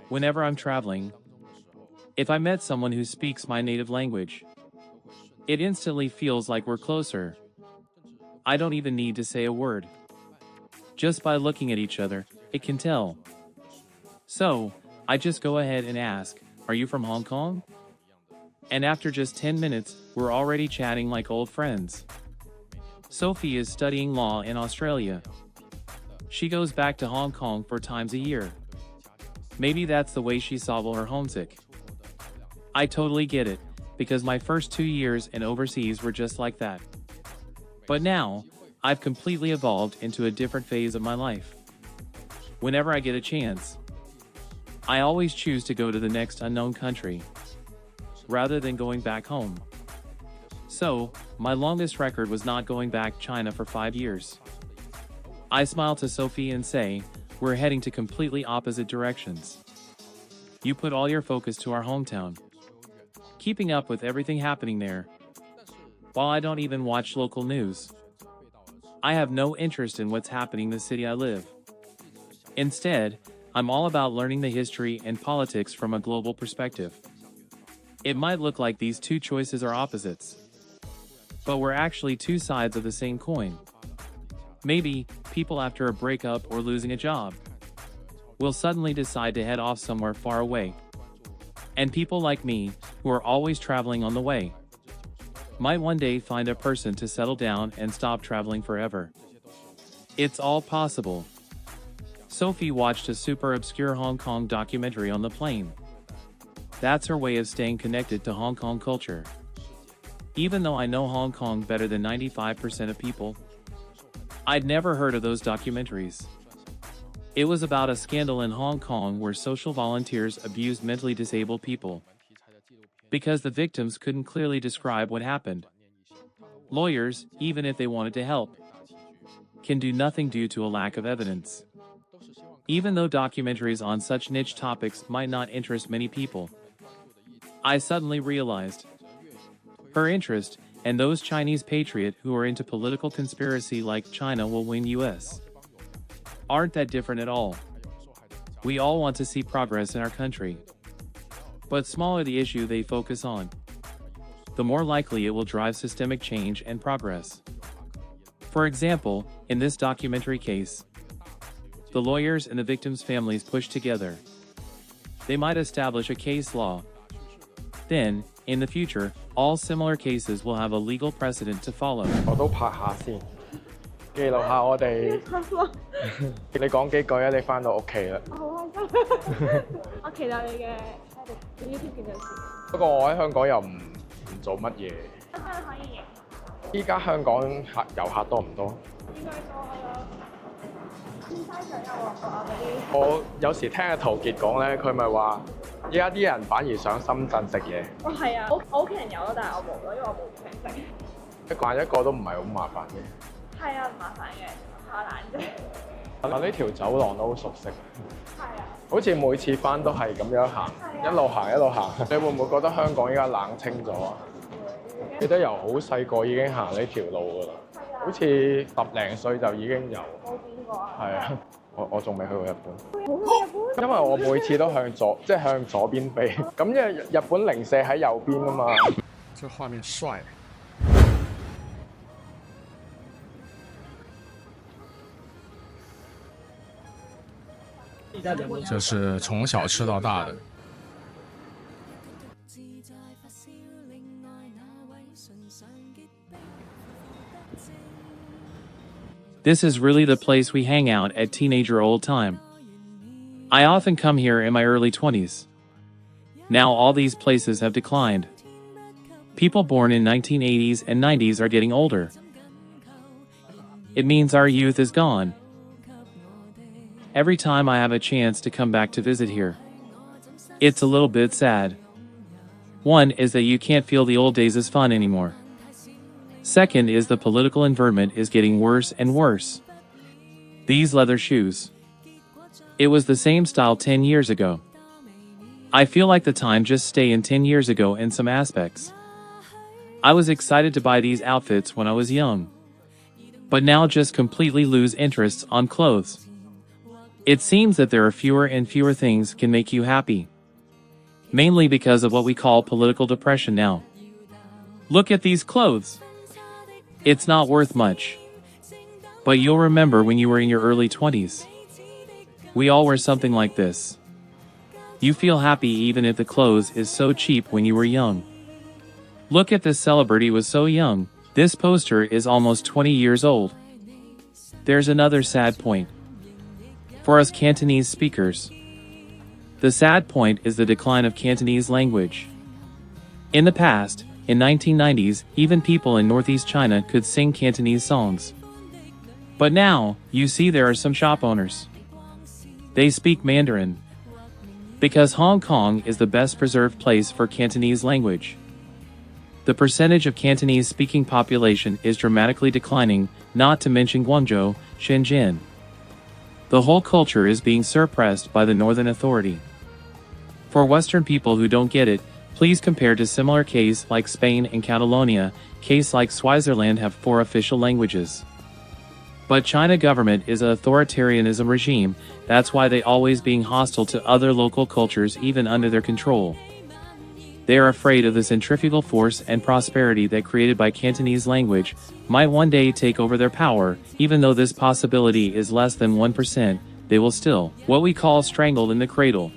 Whenever I'm traveling, if I met someone who speaks my native language, it instantly feels like we're closer. I don't even need to say a word. Just by looking at each other, it can tell. So, I just go ahead and ask, "Are you from Hong Kong?" And after just 10 minutes, we're already chatting like old friends. Sophie is studying law in Australia. She goes back to Hong Kong 4 times a year. Maybe that's the way she solved her homesick. I totally get it, because my first 2 years in overseas were just like that. But now, I've completely evolved into a different phase of my life. Whenever I get a chance, I always choose to go to the next unknown country, rather than going back home. So, my longest record was not going back China for 5 years. I smile to Sophie and say, we're heading to completely opposite directions. You put all your focus to our hometown, keeping up with everything happening there, while I don't even watch local news. I have no interest in what's happening in the city I live. Instead, I'm all about learning the history and politics from a global perspective. It might look like these two choices are opposites, but we're actually two sides of the same coin. Maybe, people after a breakup or losing a job will suddenly decide to head off somewhere far away. And people like me, who are always traveling on the way, might one day find a person to settle down and stop traveling forever. It's all possible. Sophie watched a super obscure Hong Kong documentary on the plane. That's her way of staying connected to Hong Kong culture. Even though I know Hong Kong better than 95% of people, I'd never heard of those documentaries. It was about a scandal in Hong Kong where social volunteers abused mentally disabled people because the victims couldn't clearly describe what happened. Lawyers, even if they wanted to help, can do nothing due to a lack of evidence. Even though documentaries on such niche topics might not interest many people, I suddenly realized her interest, and those Chinese patriots who are into political conspiracy like China will win US, aren't that different at all. We all want to see progress in our country, but smaller the issue they focus on, the more likely it will drive systemic change and progress. For example, in this documentary case, the lawyers and the victims' families push together. They might establish a case law. Then, in the future, all similar cases will have a legal precedent to follow. 我都拍下先，記錄下我哋。你講幾句啊？你返到屋企啦。好開心！我期待你嘅YouTube 見到時。不過我喺香港又唔做乜嘢。可以影。依家香港遊客多唔多？應該多啦。尖沙咀有旺角啊嗰啲。我有時聽阿陶傑講咧，佢咪話依家啲人反而上深圳食嘢。哦，係啊，我屋企人有咯，但係我冇咯，因為我冇平食。一慣一個都唔係好麻煩嘅。係啊，唔麻煩嘅，怕懶啫。嗱，呢條走廊都好熟悉。係啊。好似每次翻都係咁樣行，一路行一路行。你會唔會覺得香港依家冷清咗啊？記得由好細個已經行呢條路㗎啦，好似10零歲就已經有。冇見過啊？係啊，我仲未去過日本。因為我每次都向左，即係向左邊飛。咁因為日本零舍喺右邊啊嘛。這畫面帥。这是从小吃到大的。This is really the place we hang out at teenager old time. I often come here in my early 20s. Now all these places have declined. People born in 1980s and 90s are getting older. It means our youth is gone. Every time I have a chance to come back to visit here, it's a little bit sad. One is that you can't feel the old days as fun anymore. Second is the political environment is getting worse and worse. These leather shoes. It was the same style 10 years ago. I feel like the time just stayed in 10 years ago in some aspects. I was excited to buy these outfits when I was young, but now just completely lose interest on clothes. It seems that there are fewer and fewer things can make you happy. Mainly because of what we call political depression now. Look at these clothes. It's not worth much. But you'll remember when you were in your early 20s. We all wear something like this. You feel happy even if the clothes is so cheap when you were young. Look at this celebrity was so young. This poster is almost 20 years old. There's another sad point. For us Cantonese speakers. The sad point is the decline of Cantonese language. In the past, in 1990s, even people in Northeast China could sing Cantonese songs. But now, you see there are some shop owners. They speak Mandarin. Because Hong Kong is the best preserved place for Cantonese language. The percentage of Cantonese-speaking population is dramatically declining, not to mention Guangzhou, Shenzhen. The whole culture is being suppressed by the Northern Authority. For Western people who don't get it, please compare to similar case like Spain and Catalonia, case like Switzerland have 4 official languages. But China government is an authoritarianism regime, that's why they always being hostile to other local cultures even under their control. They are afraid of the centrifugal force and prosperity that created by Cantonese language might one day take over their power, even though this possibility is less than 1%, they will still, what we call strangled in the cradle.